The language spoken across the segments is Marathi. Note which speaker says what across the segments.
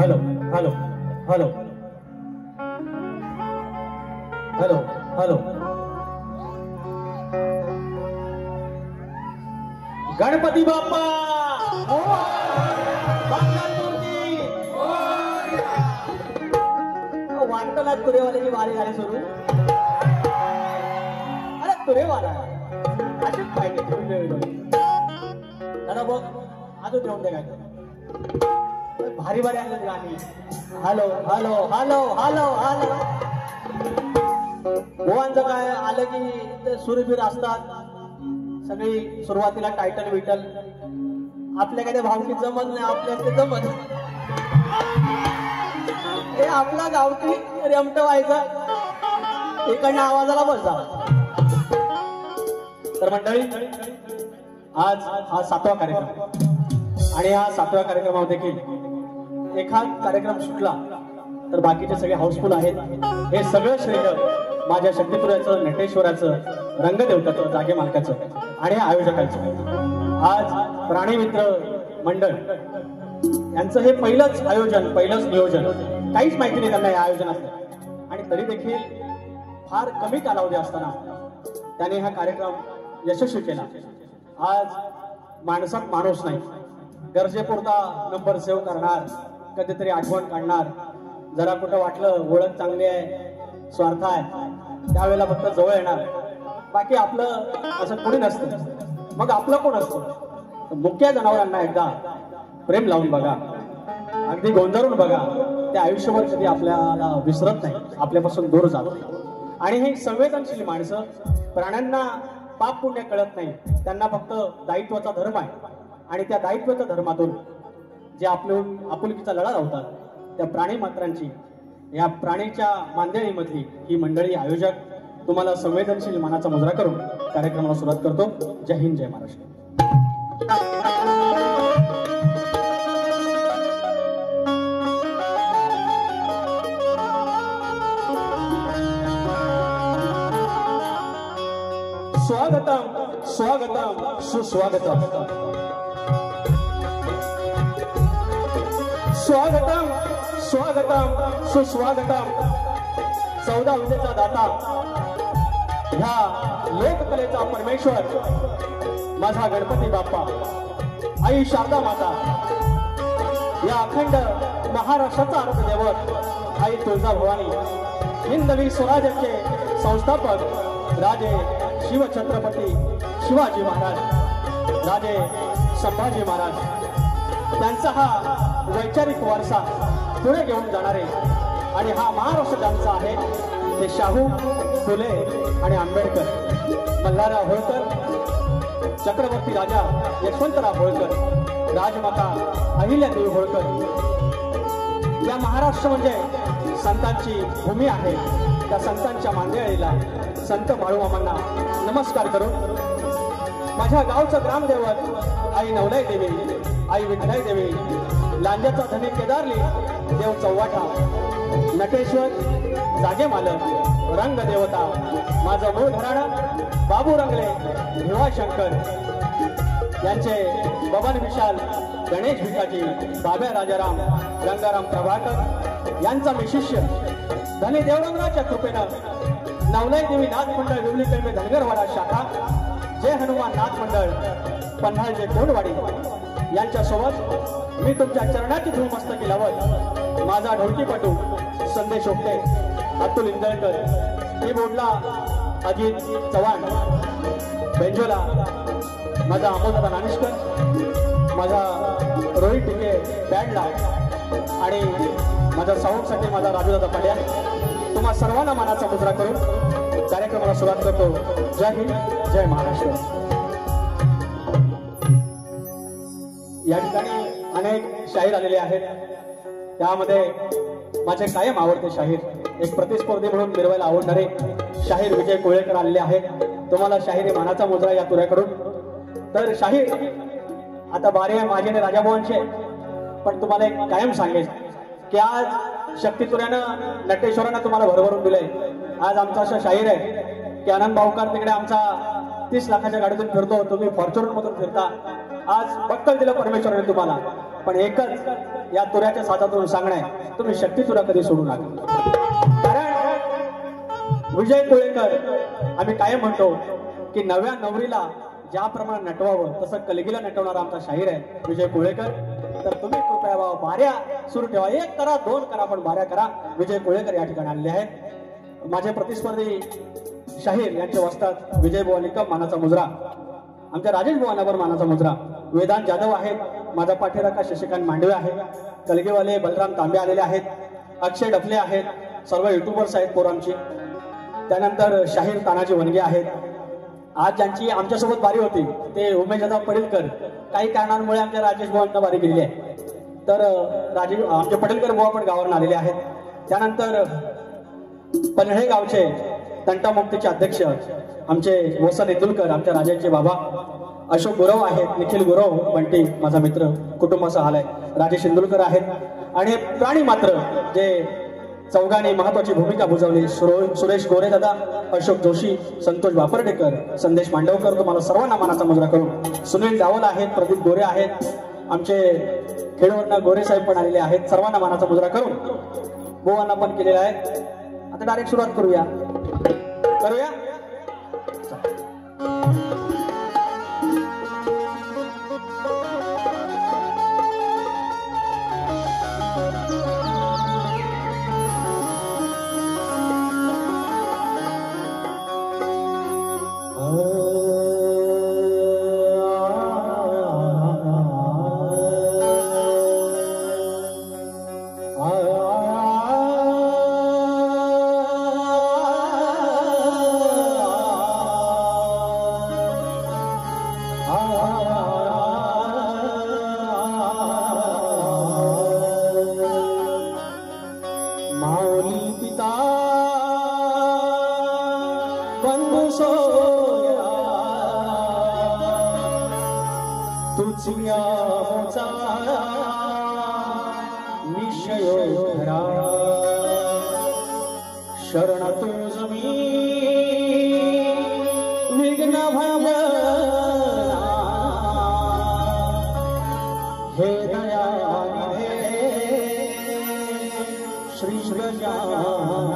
Speaker 1: Hello hello hello hello hello Ganpati Bappa वाटला तुरेवाल्याची वारी झाली सुरू. अरे तुरेवाला अशीच पाहिजे दादा बघ अजून ठेवून दे काय भारी भारी आणलं गाणी. Hello hello hello hello hello गोवांचं काय आलं की ते सुरबीर असतात सगळी. सुरुवातीला टायटल विटल आपल्या काय भावकी जमत नाही आपल्या ते जमत हे आपला गावठी रेमट व्हायचा इकडनं आवाजाला बसा. तर मंडळी आज हा 7वा कार्यक्रम आणि या 7व्या कार्यक्रमात देखील एखाद कार्यक्रम सुटला तर बाकीचे सगळे हाऊसफुल आहेत. हे सगळं श्रेय माझ्या शक्तिपुराचं नटेश्वराचं रंगदेवताचं जागे मालकाचं आणि आयोजकांचं. आज प्राणी मित्र मंडळ यांचं हे पहिलंच आयोजन पहिलंच नियोजन. काहीच माहिती नाही त्यांना या आयोजनात आणि तरी देखील फार कमी कालावधी असताना त्याने हा कार्यक्रम यशस्वी केला. आज माणसात माणूस नाही गरजेपुरता नंबर सेव्ह करणार कधीतरी आठवण काढणार जरा कुठं वाटलं ओळख चांगली आहे स्वार्थ आहे त्यावेळेला फक्त जवळ येणार बाकी आपलं असं कोणी नसतं. मग आपलं कोण असतं. मुख्य जनावरांना एकदा प्रेम लावून बघा अगदी गोंधळून बघा त्या आयुष्यभर कधी आपल्याला विसरत नाही आपल्यापासून दूर जात नाही. आणि हे संवेदनशील माणसं प्राण्यांना पाप पुण्य कळत नाही त्यांना फक्त दायित्वाचा धर्म आहे आणि त्या दायित्वाच्या धर्मातून जे आपुलकीचा लढा लावतात त्या प्राणी मात्रांची या प्राणीच्या मांदेळीमधली ही मंडळी आयोजक तुम्हाला संवेदनशील मानाचा मुजरा करून कार्यक्रमाला सुरुवात करतो. जय हिंद जय महाराष्ट्र. स्वागतम स्वागतम सुस्वागतम स्वागतम स्वागतम सुस्वागतम. 14 विद्येचा दाता ह्या लोककलेचा परमेश्वर माझा गणपती बाप्पा आई शारदा माता या अखंड महाराष्ट्राचा अर्धदैवत आई तुळजाभवानी हिंदवी स्वराज्याचे संस्थापक राजे शिवछत्रपती शिवाजी महाराज राजे संभाजी महाराज त्यांचा हा वैचारिक वारसा पुढे घेऊन जाणारे आणि हा महाराष्ट्र ज्यांचा आहे ते शाहू फुले आणि आंबेडकर मल्हारराव होळकर चक्रवर्ती राजा यशवंतराव होळकर राजमाता अहिल्यादेवी होळकर. या महाराष्ट्र म्हणजे संतांची भूमी आहे. त्या संतांच्या मांदेळीला संत बाळूमामांना नमस्कार करून माझ्या गावचं ग्रामदेवत आई नवलाई देवी आई विठलाई देवी लांजाचा धनी केदारली देव चौवाटा नटेश्वर जागे मालक रंग देवता माझं मूळ घराणं बाबू रंगले भिवाशंकर यांचे बबन विशाल गणेश भिकाजी बाब्या राजाराम गंगाराम प्रभाकर यांचा मी शिष्य धनी देवरंगाच्या कृपेनं नवलाई देवी नाथ मंडळ विवली पेंबे धनगरवाडा शाखा जय हनुमान नाथ मंडळ पन्हाळजे कोंडवाडी यांच्या सोबत मी तुमच्या चरणाची धूळ मस्तकी लावत माझा ढोलकीपटू संदेश ओकटे अतुल इंदळकर कीबोर्डला अजित चव्हाण बेंजोला माझा अमोलदादा नानिष्कर माझा रोहित टिके बँडला आणि माझा साऊंडसाठी माझा राजूदादा पाड्या तुम्हा सर्वांना मानाचा मुजरा करून कार्यक्रमाला सुरुवात करतो. जय हिंद जय महाराष्ट्र. या ठिकाणी अनेक शाहीर आलेले आहेत त्यामध्ये माझे कायम आवडते शाहीर एक प्रतिस्पर्धी म्हणून मिरवायला आवडणारे शाहीर विजय कोळेकर आलेले आहेत. तुम्हाला शाहिरी मानाचा मुजरा या तुऱ्याकडून. तर शाहीर आता बारे माझे आणि राजाभाऊंचे पण तुम्हाला एक कायम सांगेल की आज शक्तितुऱ्यानं नटेश्वरानं तुम्हाला भरभरून दिलंय. आज आमचा असा शाहीर आहे की आनंद भाऊकर तिकडे आमचा 30 लाखाच्या गाडीतून फिरतो तुम्ही फॉर्च्युनर मधून फिरता. आज बक्कल दिलं परमेश्वराने तुम्हाला पण एकच या तुऱ्याच्या साथातून सांगणे, तुम्ही शक्ती तुरा कधी सोडू नका. कारण विजय कोळेकर आम्ही कायम म्हणतो की नव्या नवरीला ज्याप्रमाणे नटवावं तसं कलगीला नटवणारा आमचा शाहीर आहे विजय कोळेकर. तर तुम्ही कृपया बाऱ्या सुरू ठेवा. 1 करा 2 करा पण बाऱ्या करा. विजय कोळेकर या ठिकाणी आलेले आहेत. माझे प्रतिस्पर्धी शाहीर यांचे वस्तात विजय बुवा निकम मानाचा मुजरा, आमच्या राजेश बुवांवर मानाचा मुजरा, वेदांत जाधव आहेत, माझा पाठीराखा शशिकांत मांडवे आहे, कलगेवाले बलराम तांबे आलेले आहेत, अक्षय डफले आहेत, सर्व युट्यूबर्स आहेत पोरांची. त्यानंतर शाहीर तानाजी वनगे आहेत. आज ज्यांची आमच्यासोबत बारी होती ते उमेशदादा पडेलकर काही कारणांमुळे आमच्या राजेश बुवांना बारी गेलेली आहे. तर आमचे पटेलकर बुवा पण गावावरून आलेले आहेत. त्यानंतर पन्हाळे गावचे तंटामुक्तीचे अध्यक्ष आमचे वसन इंदुलकर, आमच्या राजांचे बाबा अशोक गुरव आहेत, निखिल गुरव बंटी माझा मित्र कुटुंबासह आलाय, राजेश इंदुलकर आहेत. आणि प्राणी मात्र जे चौघांनी महत्वाची भूमिका बजावली, सुरेश गोरे दादा, अशोक जोशी, संतोष वापर्डेकर, संदेश मांडवकर, तुम्हाला सर्वांना मानाचा मुजरा करून. सुनील डावल आहेत, प्रदीप गोरे आहेत, आमचे खेडवरनं गोरे साहेब पण आलेले आहेत. सर्वांना मानाचा मुजरा करून बुवांना पण केलेला आहे. आता डायरेक्ट सुरुवात करूया. शरण तुझ मी विघ्न भावना हे दयानिधे श्री गजानना.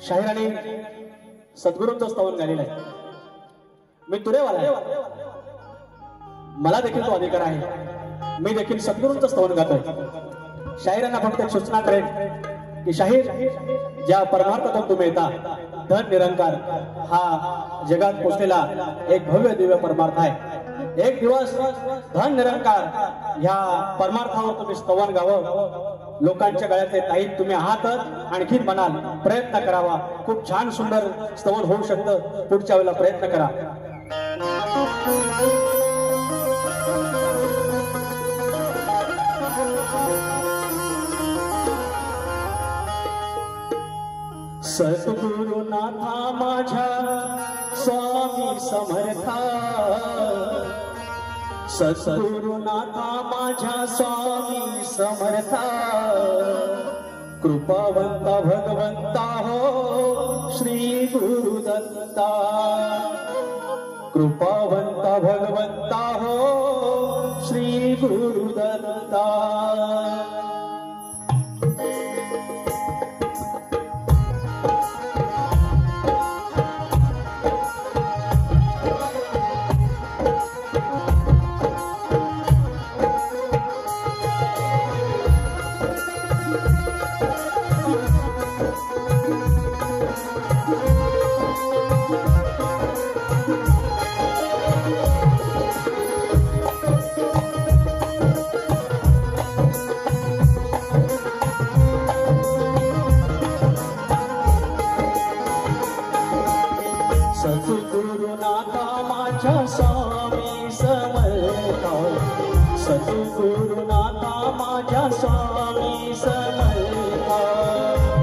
Speaker 1: शाहिराने सद्गुरूंचं स्तवन गायलेलं आहे. मी तुरेवाला आहे, मला देखील तो अधिकार आहे. मी देखील सद्गुरूंचं स्तवन गातोय. शाहिरांना फक्त एक सूचना करेन की शाहीर ज्या परमार्थातून तुम्ही येता, धन निरंकार हा जगात पोचलेला एक भव्य दिव्य परमार्थ आहे. एक दिवस धन निरंकार ह्या परमार्थावर तुम्ही स्तवन गावं. लोकांच्या गळ्यातले ताईत तुम्ही आहातच, आणखीन म्हणाल प्रयत्न करावा. खूप छान सुंदर स्तवन होऊ शकतं. पुढच्या वेळेला प्रयत्न करा. सद्गुरुनाथा माझ्या स्वामी समर्था, सद्गुरुनाथा माझ्या स्वामी समर्था, कृपावंता भगवंता हो श्री गुरुदत्ता, कृपावंता भगवंता हो श्री गुरुदत्ता. सद्गुरुनाथा माझ्या स्वामी समर्था सद्गुरुनाथा माझ्या स्वामी समर्था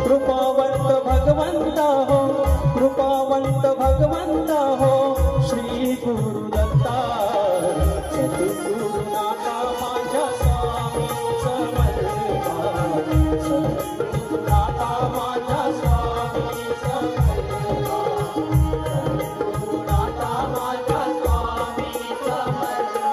Speaker 1: कृपावंत भगवंत हो कृपावंत भगवंत हो श्री गुरुदत्ता सद्गुरुनाथा माझ्या स्वामी समर्था सद्गुरुनाथा माझ्या स्वामी समर्था सद्गुरुनाथा माझ्या स्वामी समर्था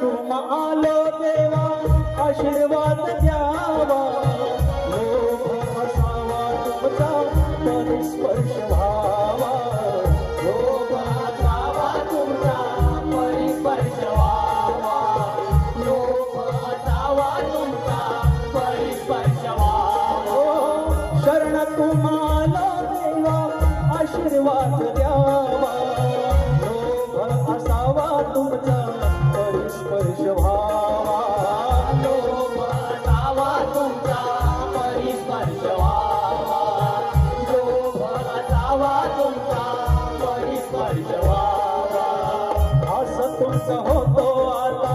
Speaker 1: तुम आलो देवा आशीर्वाद द्यावा लोभ असावा तुमचा परिस्पर्श व्हावा लोभ असावा तुमचा परिस्पर्श व्हावा लोभ असावा तुमचा परिस्पर्श व्हावा शरण तुम आलो देवा आशीर्वाद द्यावा लोभ असावा तुमचा परिस्पर्श व्हावा लोभ असावा तुमचा परिस्पर्श व्हावा लोभ असावा तुमचा परिस्पर्श व्हावा असं तुमचं होतो आता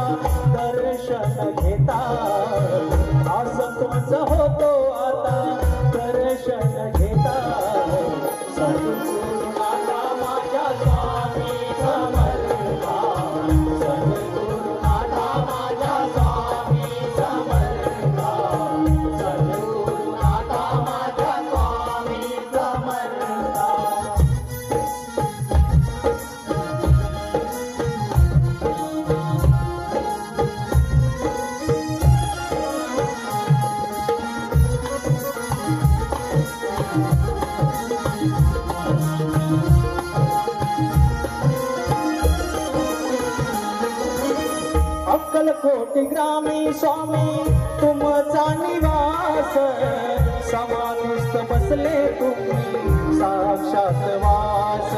Speaker 1: दर्शन घेता असं तुमचं होतो आता दर्शन घेता सद्गुरुनाथा माझ्या स्वामी समर्था सद्गुरुनाथा माझ्या स्वामी समर्था सद्गुरुनाथा माझ्या स्वामी समर्था अक्कलकोट ग्रामी स्वामी तुमचा निवास समाधिस्थ बसले तुम्ही साक्षात वास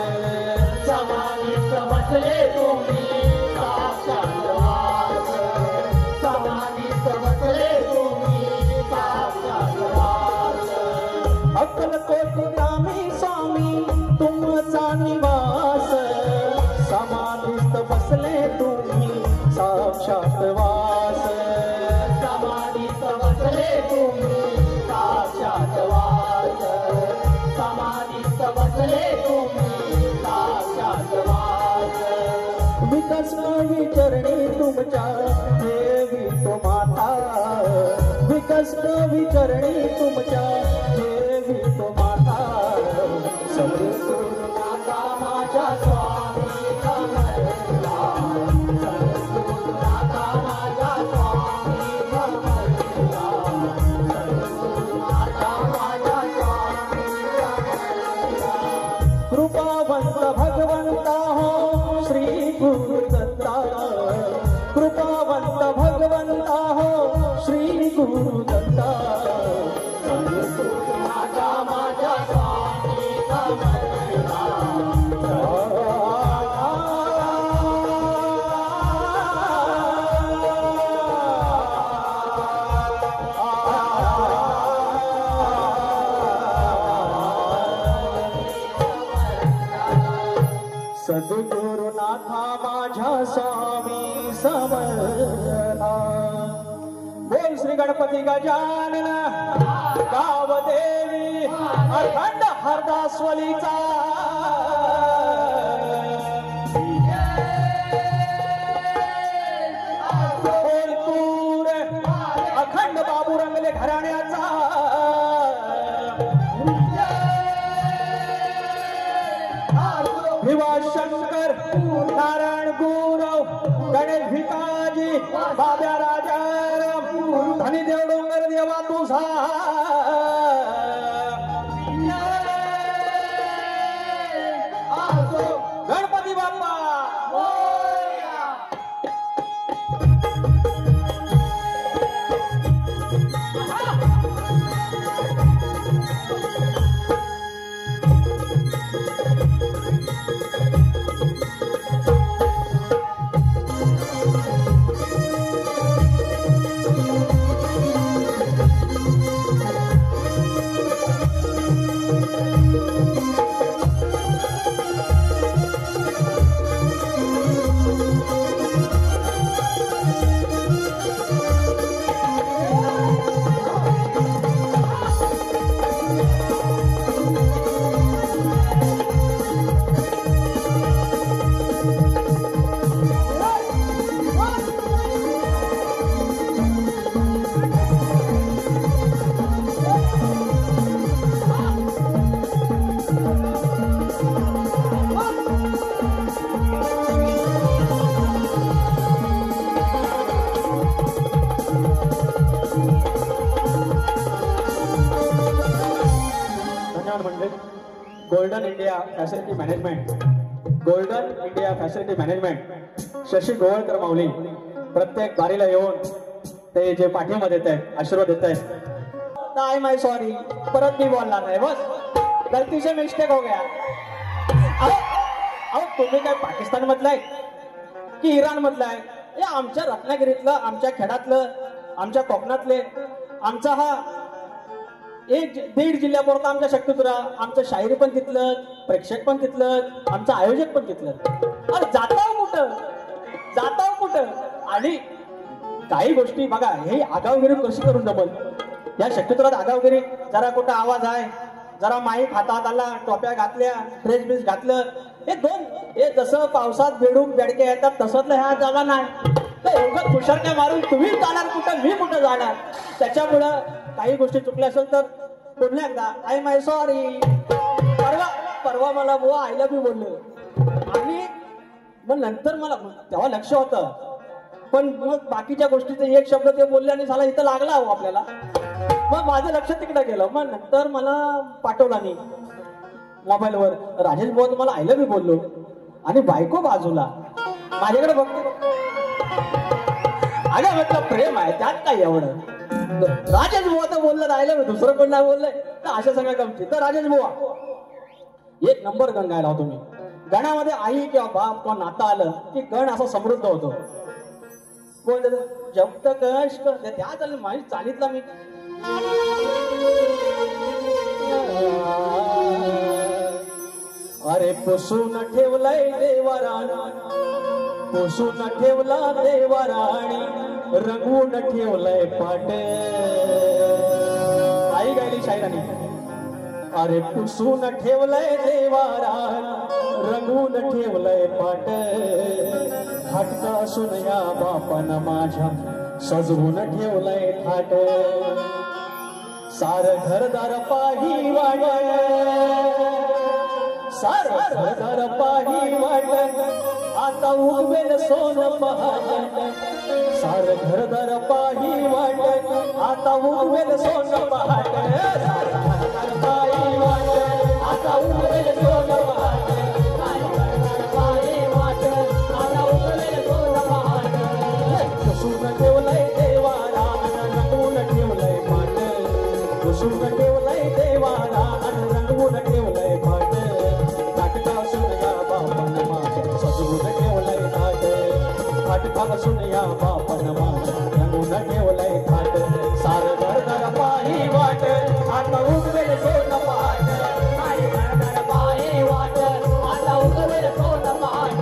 Speaker 1: समाधिस्थ बसले तुम्ही साक्षात वास समाधिस्थ बसले तुम्ही साक्षात वास अक्कलकोट ग्रामी स्वामी तुमचा निवास समाधिस्थ बसले तुम्ही साक्षात वास समाधीत बसले तुम्ही साक्षात वास समाधीत बसले तुम्ही साक्षात वास विकस विचरणी तुमच्या देवी तो माता विकस विचरणी तुमच्या देवी तो माता सद्गुरुनाथा माझ्या स्वामी समर्था सद्गुरुनाथा माझ्या स्वामी समर्था सद्गुरुनाथा माझ्या स्वामी समर्था कृपावंत भगवंता हो श्री गुरुदत्ता कृपावंत भगवंता हो श्री गुरुदत्ता सद्गुरुनाथा माझ्या स्वामी समर्था सद्गुरुनाथा माझ्या स्वामी समर्था बोल श्री गणपती गजानन गावदेवी अखंड हरदासवलीचा बोलपूर अखंड बाबू रंगले घराण्याचा भिवा शंकर नारायण गुरव गणेश भिकाजी बाब्या राजाराम धनीदेव डोंगर देवा तुझा गणपती बाप्पा मोरया. सन्मान म्हणजे golden India facility management, golden India facility management Shashi Gowalkar माऊली प्रत्येक बारीला येऊन ते जे पाठिंबा देत आहेत, आशीर्वाद देत आहेत.
Speaker 2: आई माय सॉरी, परत मी बोलणार नाही, बस गलती से मिस्टेक हो गया. अहो तुम्ही काय पाकिस्तान मधला आहे की इराण मधला आहे? हे आमच्या रत्नागिरीतलं, आमच्या खेडातलं, आमच्या कोकणातले, आमचा हा 1-1.5 जिल्ह्यापर्यंत आमच्या शक्तीपुरा, आमचं शायरी पण तिथलं, प्रेक्षक पण तिथलं, आमचं आयोजक पण तिथलं. अरे जाताव कुठं? आणि काही गोष्टी बघा, हे आगावगिरी कशी करून जमल या शक्तीपुरात? आगावगिरी जरा कुठं आवाज आहे, जरा माईक हातात आला, टोप्या घातल्या, ड्रेस बीस घातलं, हे जसं पावसात बेडूक बेडके येतात तसंच ह्या झाला नाही. तर एवढं खुशारक्या मारून तुम्ही जाणार कुठं, मी कुठं जाणार? त्याच्यामुळं काही गोष्टी चुकल्या असेल तर पुन्हा एकदा आय माय सॉरी. परवा मला बुवा आय लव्ह यू बोललो आणि मग नंतर मला तेव्हा लक्ष होतं, पण मग बाकीच्या गोष्टीचे एक शब्द ते बोलले आणि झाला इथं लागला हो आपल्याला. मग माझं लक्ष तिकडे गेलं. मग नंतर मला पाठवला नाही मोबाईलवर, राजेश बुवा तुम्हाला आय लव्ह यू बोललो, आणि बायको बाजूला माझ्याकडे बघतो. अगं म्हटलं प्रेम आहे त्यात काय एवढं? राजेश बुवा तर बोललं आय लव्ह यू, दुसरं कोण नाही बोललंय तर अशा सगळ्या गमती. तर राजेश बुवा एक नंबर गण गायला हो तुम्ही. गणामध्ये आई किंवा बाप किंवा नातं आलं की गण असा समृद्ध होतो. कोण जब तक अश्क त्या चालेल माझी चालीतला मी. अरे पुसून ठेवलाय देवाराणी, पुसून ठेवला देवाराणी, रंगवून ठेवलाय पाट. आई गायली शायरानी. अरे पुसून ठेवलाय देवाराणी, रंगवून ठेवलाय पाट. हटका असून या बापानं माझ्या सजवून ठेवलाय थाट. सार घरदार पाही वाट, सार घरदार पाही वाट, आता उगवेल सोन पहाट. सार घरदार पाही वाट, आता उगवेल सोन पहाट. सार घरदार पाही वाट, आता उगवेल सोन पहाट. पुसून ठेवलंय देवारान, रंगवून ठेवलंय पाट. पुसून ठेवलंय देवारान, रंगवून ठेवलंय पाट. फाटका असून या बापानं माझ्या सजवून ठेवलंय थाट. फाटका असून या बापानं माझ्या रंगवून ठेवलंय थाट. सार घरदार पाही वाट, आता उगवेल सोन पहाट. सार घरदार पाही वाट, आता उगवेल सोन पहाट.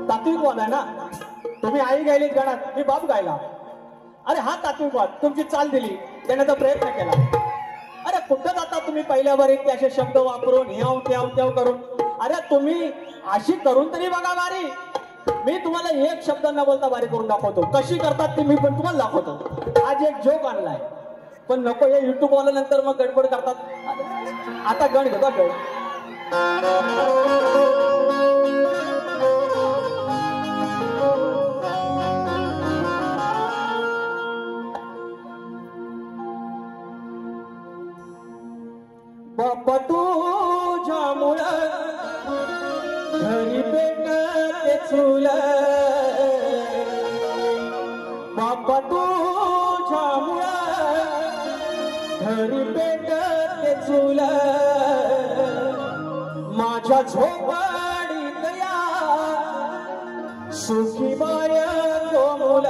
Speaker 2: तात्विकवाद आहे ना. तुम्ही आई गायलीत गाण्यात, मी बाप गायला. अरे हा तात्विकवाद. तुमची चाल दिली, देण्याचा प्रयत्न केला. अरे कुठं जाता तुम्ही पहिल्या बारीक ते असे शब्द वापरून ह्याव त्याव त्याव करून? अरे तुम्ही अशी करून तरी बघा बारी. मी तुम्हाला एक शब्द न बोलता बारी करून दाखवतो. कशी करतात ते मी पण तुम्हाला दाखवतो. आज एक जोक आणलाय, पण नको हे युट्यूब आल्यानंतर मग गडबड करतात. आता गण घेतो गण. बाप्पा तुझ्यामुळं घरी पेटते चूल. बाप्पा तुझ्यामुळं घरी पेटते चूल. माझ्या झोपडीत या सुखी बाय कोमुल.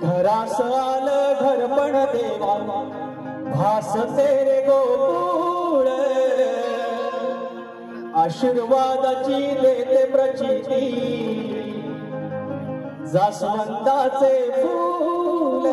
Speaker 2: घरास आलं घरपण देवा, भास तेरे गोकुळ. आशीर्वादाची देते प्रचिती, जास्वंदाचे फूल.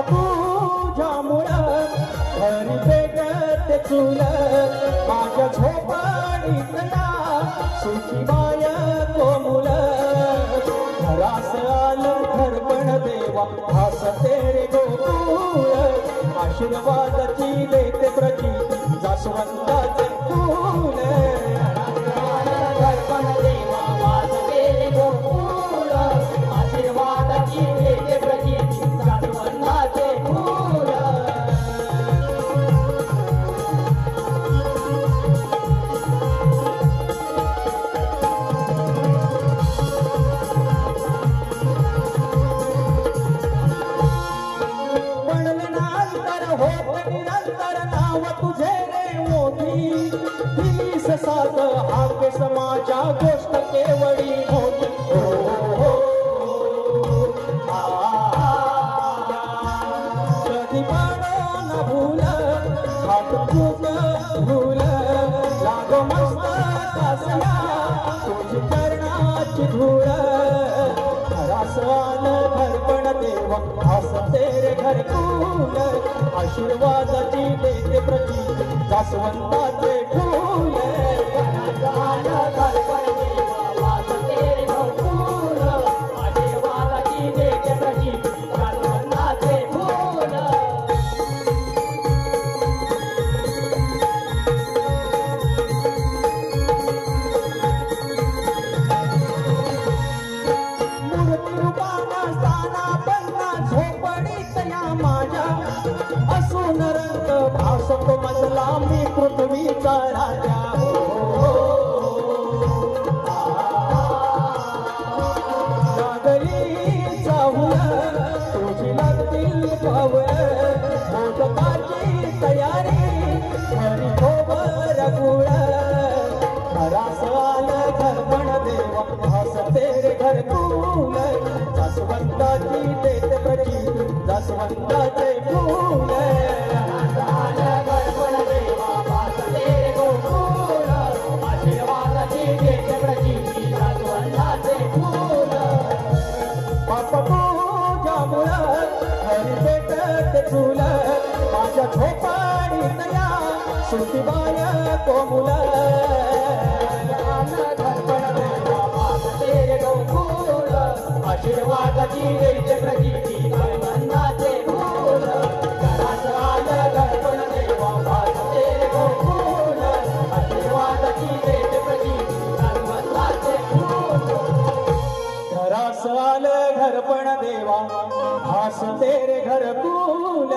Speaker 2: तुझ्या ते चूल माझ्या झोपाळीतला सुखी बाय कोमुल घरास आलं घरपण देवा हसते रे गोकुळ आशीर्वादाची देते प्रती जास्वंदाचे फूल घरपण देवा हसते रे गोकुळ आशीर्वादाची देते प्रती जास्वंदाचे फूल निरंतर नाव तुझे रे मोठी दिलीस साध हाके समाजा गोष्ट केवळी होती कधी पाडो न भूल हात खूप भूल लागो मस्त कासया तुझी चरणाची धूळ घरास आलं घरपण देवा हसते रे घरकुल आशीर्वादाची देते प्रती जास्वंदाचे फूल आशीर्वादाची देते प्रती जास्वंदाचे फूल मूर्ती रूपाना स्थाना पन्ना झोपडीत या माझ्या असून रंग भासतो मजला मी पृथ्वीचा राजा नागरीचा हुल तुझी लागतील पावल मोदकाची तयारी घरी खोबर गुळ घरास आलं घरपण देवा हसते रे घरकुल जास्वंदाची देते प्रती जास्वंदाचे फूल घरपण देवा हसते रे गोकुळ आशीर्वादाची देते प्रती जास्वंदाचे फूल बाप तुझ्यामुळं घरी पेटते चूल माझ्या झोपाळीत या सुखीबाय कोमुल घरपण देवा हसते रे गोकुळ आशीर्वादाची देते प्रती जास्वंदाचे फूल घरास आलं घरपण देवा हसते रे गोकुळ आशीर्वादाची देते प्रती जास्वंदाचे फूल घरास आलं घरपण देवा हसते रे घरकुल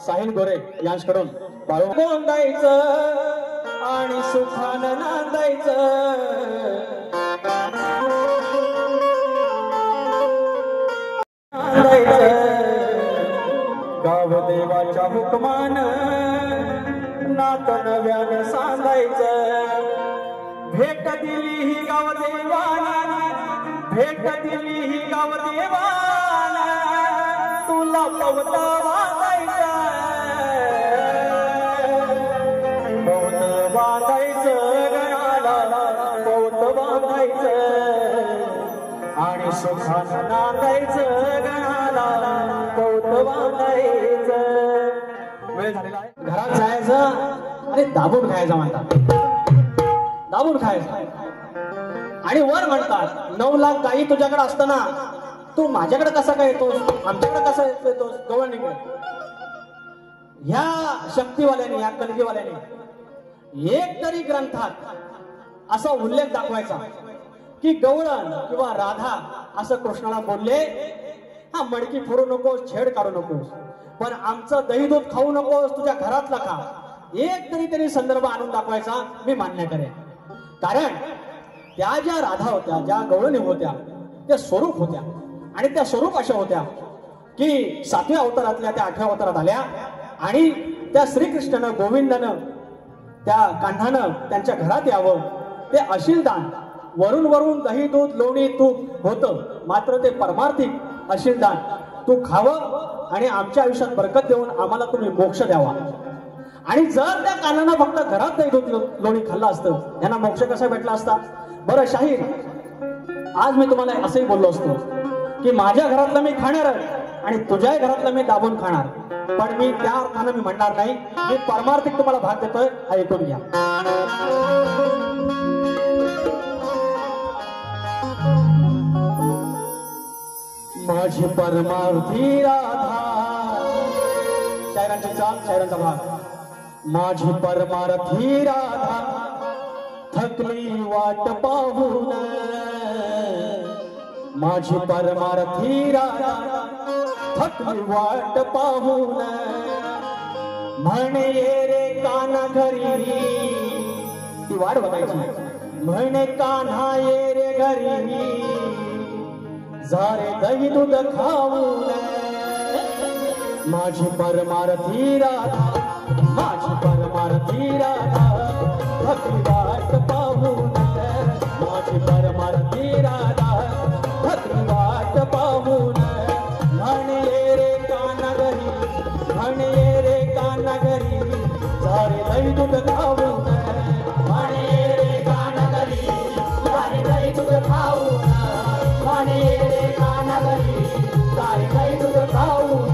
Speaker 2: साहिल गोरे यांच्याकडून बाळू गोंदायचं आणि सुखानं नांदायचं गाव देवाच्या हुकमान नात नव्यानं सांगायचं भेट दिली ही गाव देवाना भेट दिली ही गाव देवाना तुला पवता वागायचा पवत बांधायचं गणाला पवत बांधायचं आणि सुखानं नांदायचं गणाला पवत बांधायचं वेळ झालेला आहे घरात जायचं आणि दाबून खायचं म्हणतात दाबून खायचं आणि वर म्हणतात 9 लाख गायी तुझ्याकडे असताना तू माझ्याकडे कसा काय येतोस, आमच्याकडे कसा येतोस गवळणीकडे. ह्या शक्तीवाल्याने, ह्या कलगीवाल्याने एक तरी ग्रंथात असा उल्लेख दाखवायचा की गवळण किंवा राधा असं कृष्णाला बोलले, हा मडकी फोडू नकोस, छेड काढू नकोस, पण आमचं दही दूध खाऊ नकोस, तुझ्या घरातला खा. एक तरी त्यांनी संदर्भ आणून दाखवायचा, मी मान्य करेन. कारण त्या ज्या राधा होत्या, ज्या गवळणी होत्या, त्या स्वरूप होत्या. आणि त्या स्वरूप अशा होत्या की 7व्या अवतारातल्या त्या 8व्या अवतारात आल्या आणि त्या श्रीकृष्णानं, गोविंदानं, त्या कान्हानं त्यांच्या घरात यावं. ते अशीलदान वरून वरून दही दूध लोणी तूप होतं, मात्र ते परमार्थिक अशीलदान तू खावं आणि आमच्या आयुष्यात बरकत देऊन आम्हाला तुम्ही मोक्ष द्यावा. आणि जर त्या कानानं फक्त घरात दही दूध लोणी खाल्लं असतं, यांना मोक्ष कसा भेटला असता. बरं शाहीर, आज मी तुम्हाला असंही बोललो असतो की माझ्या घरातलं मी खाणार आणि तुझ्या घरातलं मी दाबून खाणार, पण मी त्या अर्थानं मी म्हणणार नाही. मी परमार्थिक तुम्हाला भाग देतोय, हा ऐकून घ्या. माझी परमार्थी राधा, शायरांची चाल, शायरांचा भाग. माझी परमार्थी राधा थकली वाट पाहून, माझी परमार्थी राधा थकली वाट पाहून, म्हणे ये रे कान्हा घरी, ती वाट बघायची. म्हणे कान्हा ये रे घरी, झारे दही दूध खाऊन. माझी परमार्थी राधा, माझी परमार्थी राधा थकली वाट पाहून, माझी परमार्थी राधा थकली वाट पाहून. म्हणे रे कान्हा घरी, म्हणे रे कान्हा घरी, झारे दही दूध खाऊन. म्हणे रे कान्हा घरी, झारे दही दूध खाऊन. म्हणे रे कान्हा घरी, झारे दही दूध खाऊन.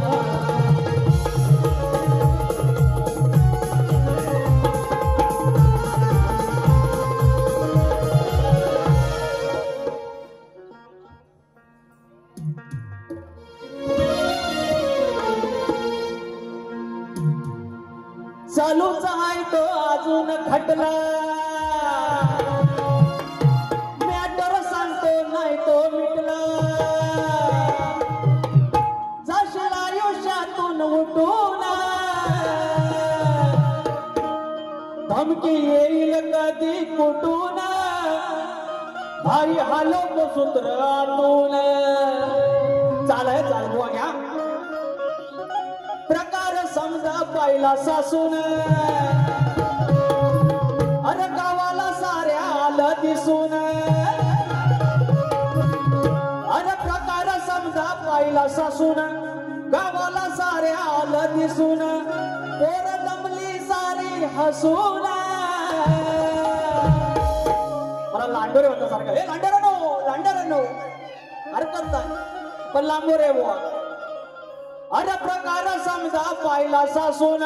Speaker 2: चालूच आहे तो अजून खटला, मॅटर सांगतो नाही तो मिटला. जाशील आयुष्यातून उठून, धमकी येईल कधी कुठून, भाई हालो सूत्र आतून. चालाय चालू घ्या. प्रकार समजा पाहिला सासून, अरे गावाला साऱ्या आलं दिसून. अरे प्रकार समजा पाहिला सासून, गावाला साऱ्या आलं दिसून. पोर दमली सारी हसून. मला लांडोरे होता सारखं, हे लांडोरानो लांडोरानो, हरकत नाही पण लांबोरे बुवा. अरे प्रकार समजा पाहिला सासून,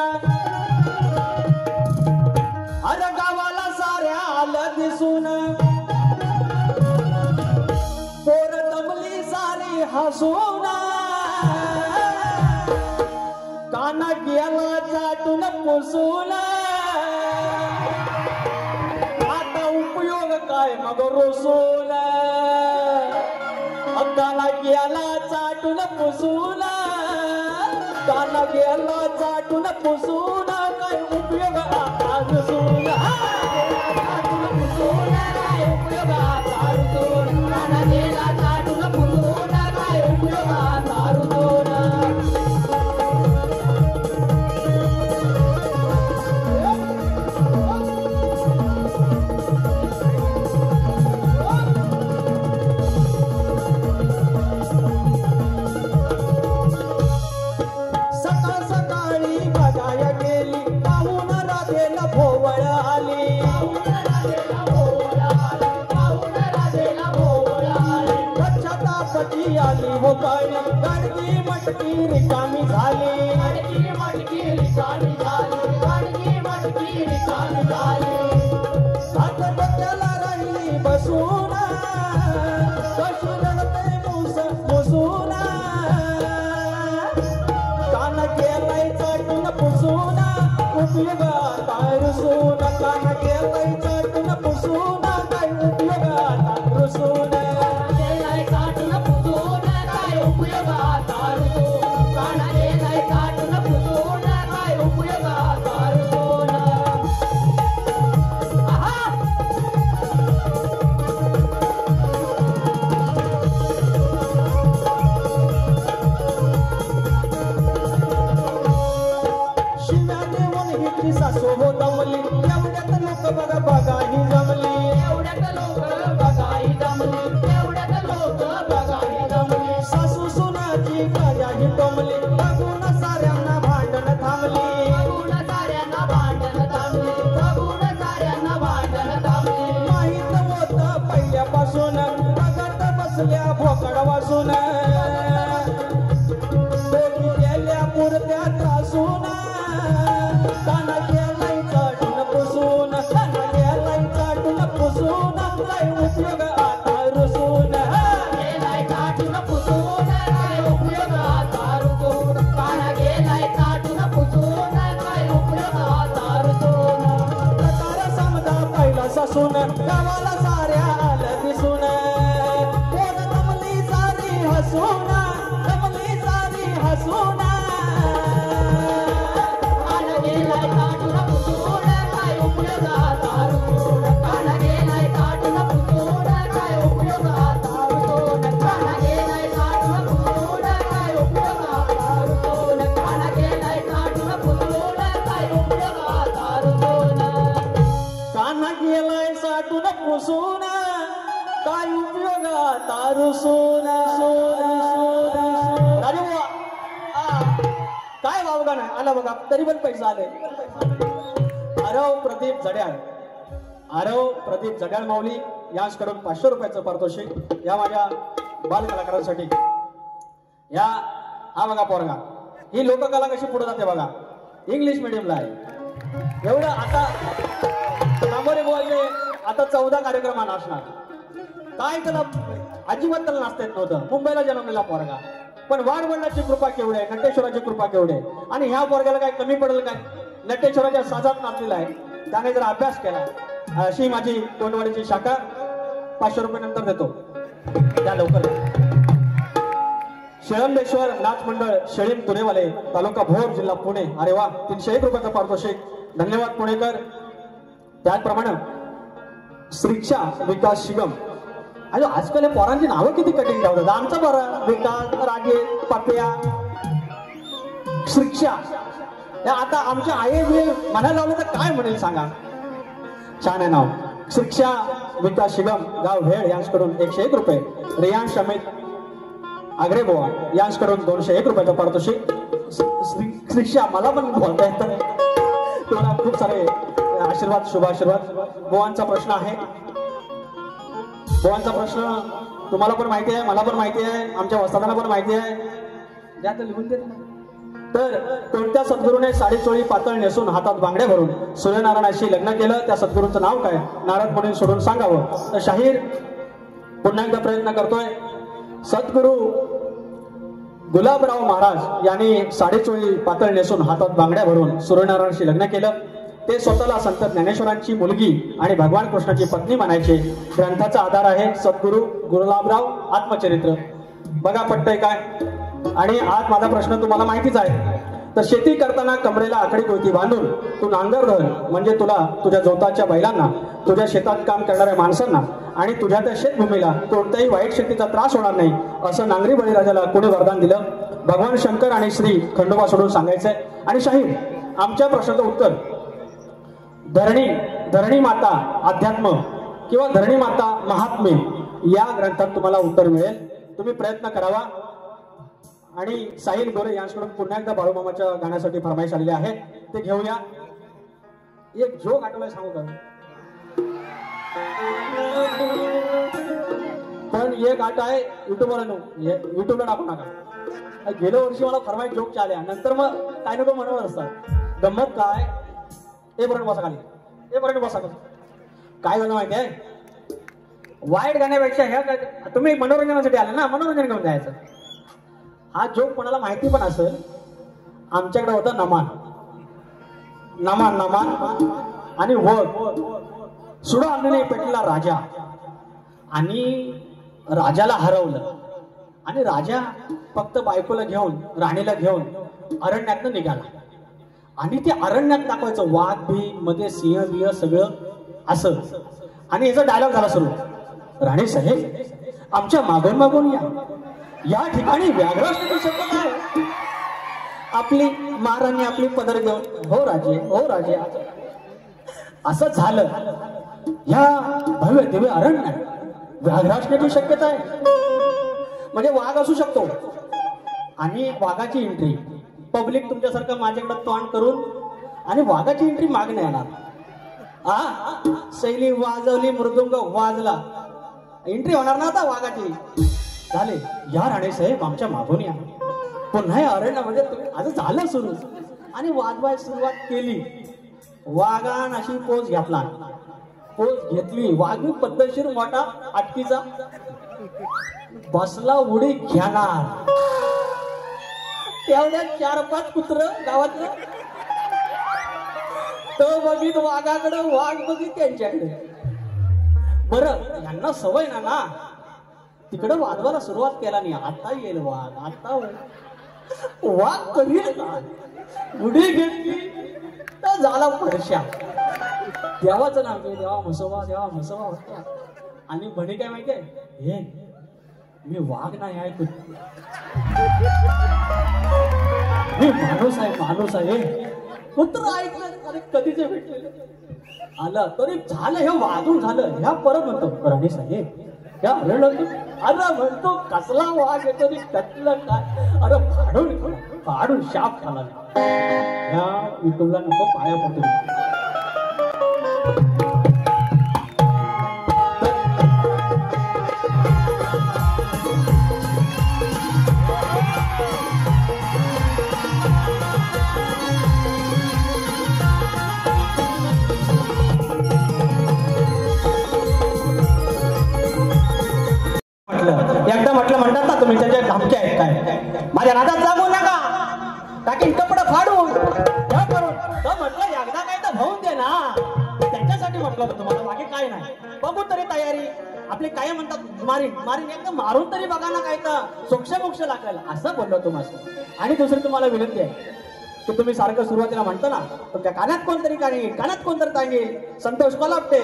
Speaker 2: अरे गावाला साऱ्या आलं दिसून. पोर दमली सारी हसून. काना गेला चाटून पुसून. आता उपयोग काय मग रोसून. काना गेला चाटून पुसून. काना गेला चाटून पुसून. काय उपयोग आता रुसून. चाटून पुसून काय उपयोग आता रुसून. काना गेला चाटून पुसून. काय उपयोग आता रुसून. आली हो पाणी गाडगी मटकी रिकामी झाली. गाडगी मटकी रिकामी झाली. गाडगी मटकी रिकामी झाली. हात डोक्याला राहिली बसून. बसून गावाला साऱ्या आलं दिसून पोट जमली सारी हसून जमली सारी हसून कान गेलाय काढून पुसून काय उपयोगाचा रुसून कान गेलाय काढून पुसून काय उपयोगाचा रुसून कान गेलाय काढून पुसून काय उपयोगाचा रुसून कान गेलाय काढून पुसून काय उपयोगाचा रुसून कान गेलाय साठून पुसून काय उपयोगाचा रुसून राजू बुवा, काय वावगा नाही आला बघा तरी पण पैसा आले आरव प्रदीप जड्याळ माऊली यांच्याकडून 500 रुपयाचं पारितोषिक या माझ्या बाल कलाकारांसाठी या हा बघा पोरगा ही लोककला कशी पुढे जाते बघा इंग्लिश मिडियमला आहे एवढं आता सामोरे बोलले आता 14 कार्यक्रम नाचणार काय त्याला अजिबात त्याला नाचता येत नव्हतं मुंबईला जन्मलेला पोरगा पण वाडवडिलांची कृपा केवढी आहे नटेश्वराची कृपा केवढी आहे आणि ह्या पोरग्याला काय कमी पडेल काय नटेश्वराच्या साजात नाचलेला आहे त्याने जर अभ्यास केला अशी माझी कोंडवाडीची शाखा 500 रुपये नंतर देतो त्या लवकर शिळंबेश्वर नाच मंडळ शेळीम तुरेवाले तालुका भोर जिल्हा पुणे अरे वा 301 रुपयाचं पारितोषिक धन्यवाद पुणेकर त्याचप्रमाणे श्रीक्षा विकास शिगम अरे आजकाल पोरांची नावं किती कठीण ठेवतात आमचा बरं विकास राजेश पापिया श्रीक्षा आता आमच्या आई म्हणायला लावलं तर काय म्हणेल सांगा छान आहे नाव शिक्षा विकास शिगम गाव भेळ यांच्याकडून 101 रुपये रियांश अमित आग्रेबोआ यांच्याकडून 201 रुपयाचं पारितोषिक शिक्षा मला पण बोलता येतं तुम्हाला खूप सारे आशीर्वाद शुभ आशीर्वाद बोवांचा प्रश्न आहे बोवांचा प्रश्न तुम्हाला पण माहिती आहे मला पण माहिती आहे आमच्या वस्तादांना पण माहिती आहे द्या तर लिहून देत नाही तर कोणत्या सद्गुरूने साडी चोळी पातळ नेसून हातात बांगड्या भरून सूर्यनारायणाशी लग्न केलं त्या सद्गुरूंचं नाव काय नारद म्हणून सोडून सांगावं तर शाहीर पुन्हा एकदा प्रयत्न करतोय सद्गुरू गुलाबराव महाराज यांनी साडेचोळी पातळ नेसून हातात बांगड्या भरून सूर्यनारायणाशी लग्न केलं ते स्वतःला संत ज्ञानेश्वरांची मुलगी आणि भगवान कृष्णाची पत्नी म्हणायचे ग्रंथाचा आधार आहे सद्गुरू गुलाबराव आत्मचरित्र बघा पटतंय काय आणि आज माझा प्रश्न तुम्हाला माहितीच आहे तर शेती करताना कमरेला आखडी कोयती बांधून तू नांगर धर म्हणजे तुला तुझ्या जोताच्या बैलांना तुझ्या शेतात काम करणाऱ्या माणसांना आणि तुझ्या त्या शेतभूमीला कोणत्याही वाईट शेतीचा त्रास होणार नाही असं नांगरी बळीराजाला कोणी वरदान दिलं भगवान शंकर आणि श्री खंडोबा सोडून सांगायचंय आणि शाहीर आमच्या प्रश्नाचं उत्तर धरणी माता अध्यात्म किंवा धरणी माता महात्म्य या ग्रंथात तुम्हाला उत्तर मिळेल तुम्ही प्रयत्न करावा आणि साहिल गोरे यांच्याकडून पुन्हा एकदा बाळूमामाच्या गाण्यासाठी फरमाईश आलेली आहे ते घेऊया एक जोक आठवलाय सांगू का पण एक आठ आहे युट्यूबला टाकू नका गेल्या वर्षी मला फरमाईश जोक आल्या नंतर मग काय नको म्हणत असतात गंमत काय ए बरोबर बसा खाली ए बरोबर बसा काय झालं माहिती आहे वाईट गाण्यापेक्षा ह्या तुम्ही मनोरंजनासाठी आले ना मनोरंजन घेऊन जायचं हा जोक कोणाला माहिती पण असेल आमच्याकडे होता नमान आणि वग सुडा आणलेले पेटलेला राजा आणि राजाला हरवलं आणि राजा फक्त बायकोला घेऊन राणीला घेऊन अरण्यातनं निघाला आणि ते अरण्यात दाखवायचं वाघ भी मध्ये सिंह बिंह सगळं असं आणि याचा डायलॉग झाला सुरू राणी साहेब आमच्या मागून मागून या ठिकाणी व्याघ्र असण्याची शक्यता आहे आपली महाराणी आपली पदर घेऊन हो राजे असं झालं या भव्य दिव्य अरण्यात व्याघ्र असण्याची शक्यता आहे म्हणजे वाघ असू शकतो आणि वाघाची एंट्री पब्लिक तुमच्यासारखं माझ्याकडे तोंड करून आणि वाघाची एंट्री मागणे येणार शैली वाजवली मृदुंग वाजला एंट्री होणार ना आता वाघाची झाले या राणे साहेब आमच्या मागून या पुन्हा या अरण्यामध्ये आता झालं सुरू आणि वाजवाय सुरुवात केली वाघान अशी पोज घेतली वाघ पद्धतशीर मोठा आटकीचा बसला उडी घेणार तेवढ्या 4-5 कुत्र गावातलं तो बघित वाघाकडे वाघ बघित त्यांच्याकडे बरं यांना सवय ना तिकडं वाजवायला सुरुवात केला नाही. आता येईल वाघ, आता वाघ करील काय? उडी घेतली तर झाला फरशा. देवाचं नाव घे, देवा म्हसोबा होता. आणि म्हणे काय माहितीये, हे मी वाघ नाही आहे, मी माणूस आहे. कुत्र ऐकलं अरे कधीच भेटले आलं तरी झालं, हे वाजून झालं. ह्या परत म्हणतो राणे साहेब ह्या अरे म्हणतो कसला वाघ येतो रे, कसलं काय? अरे फाडून शाप खाला. ह्या युट्यूबला नको पाया पडतो.
Speaker 1: एकदा म्हटलं म्हणतात ना तुम्ही त्याच्या धमक्या आहेत काय, माझ्या नादात जागू नका, टाकीन कपडे फाडून
Speaker 2: म्हटलं एकदा काय तर भाऊन दे ना.
Speaker 1: त्याच्यासाठी म्हटलं होतं तुम्हाला, बाकी काय नाही.
Speaker 2: बघू तरी तयारी आपले काय म्हणतात, मारीन एकदा मारून तरी बघा ना, काय तर मोक्ष लागेल असं बोललो तुम्हाला.
Speaker 1: आणि दुसरी तुम्हाला विनंती आहे की तुम्ही सारखं सुरुवातीला म्हणता ना तुमच्या कानात कोणतरी सांगेल संतोष कोल्हापटे,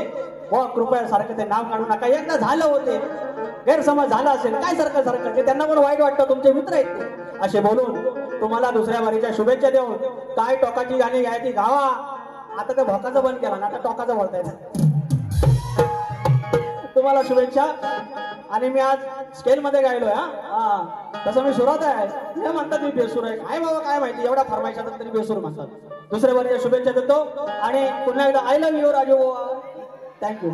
Speaker 1: हो कृपया सारखं ते नाव काढू नका. एकदा झालं होते, गैरसमज झाला असेल, काय सारखं ते त्यांना पण वाईट वाटतं, तुमचे मित्र आहेत ते. असे बोलून तुम्हाला दुसऱ्या वारीच्या शुभेच्छा देऊन काय टोकाची गाणी घ्यायची गावा. आता ते भोकाचं बंद केला ना, आता टोकाचं बोलताय. तुम्हाला शुभेच्छा. आणि मी आज स्केल मध्ये गायलोय. हा तसं मी सुरात आहे. हे म्हणतात मी बेसूर आहे, काय बाबा काय माहिती, एवढ्या फरमाईशात तरी बेसूर म्हणतात. दुसऱ्या वारीच्या शुभेच्छा देतो आणि पुन्हा एकदा I love you Raju. Thank you.